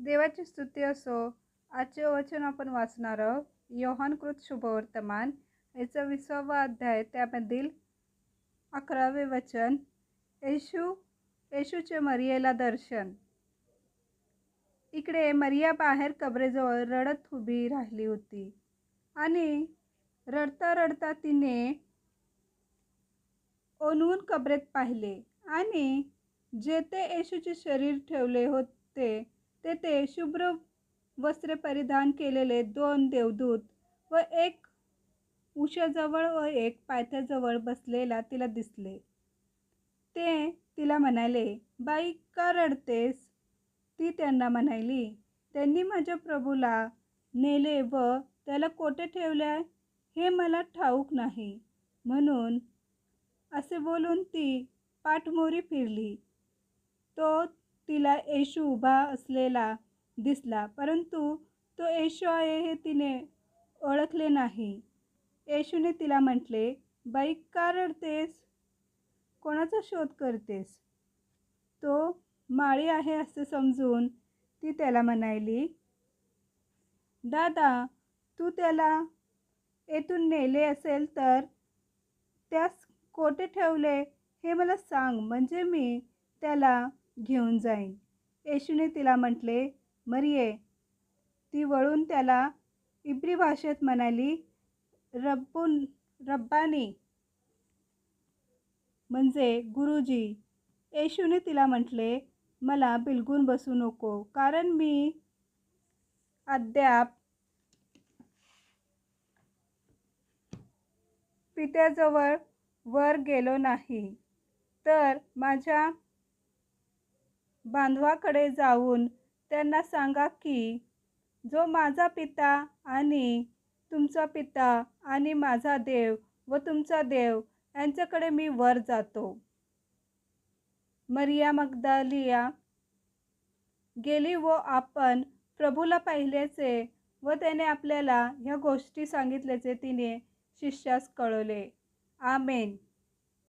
देवाची स्तुती असो. आजचे वचन आपण वाचणार आहोत. योहानकृत शुभवर्तमान याचा 20वा अध्याय, त्यामधील 11वे वचन. येशूचे मरियेला दर्शन. इकडे मरिया बाहेर कबरेजवळ रडत उभी राहिली होती आणि रडता रडता तिने ओनवून कबरेत पाहिले आणि जेथे येशूचे शरीर ठेवले होते तेथे शुभ्र वस्त्रे परिधान केलेले 2 देवदूत व एक उशाजवळ व एक पायथ्याजवळ बसलेला तिला दिसले. ते तिला म्हणाले, बाई, का रडतेस? ती त्यांना म्हणाली, त्यांनी माझ्या प्रभूला नेले व त्याला कोठे ठेवले हे मला ठाऊक नाही. म्हणून असे बोलून ती पाठमोरी फिरली. तो तिला येशू उभा असलेला दिसला, परंतु तो येशू आहे हे तिने ओळखले नाही. येशूने तिला म्हटले, बाई, का रडतेस? कोणाचा शोध करतेस? तो माळी आहे असे समजून ती त्याला म्हणाली, दादा, तू त्याला येथून नेले असेल तर त्यास कोठे ठेवले हे मला सांग, म्हणजे मी त्याला घेऊन जाईन. येशूने तिला म्हटले, मरिये. ती वळून त्याला इब्री भाषेत म्हणाली, रब्बानी, म्हणजे गुरुजी. येशूने तिला म्हटले, मला बिलगून बसू नको, कारण मी अद्याप पित्याजवळ वर गेलो नाही. तर माझ्या बांधवाकडे जाऊन त्यांना सांगा की जो माझा पिता आणि तुमचा पिता आणि माझा देव व तुमचा देव यांच्याकडे मी वर जातो. मरिया मगदलिया गेली व आपण प्रभूला पाहिल्याचे व त्याने आपल्याला ह्या गोष्टी सांगितल्याचे तिने शिष्यास कळवले. आमेन.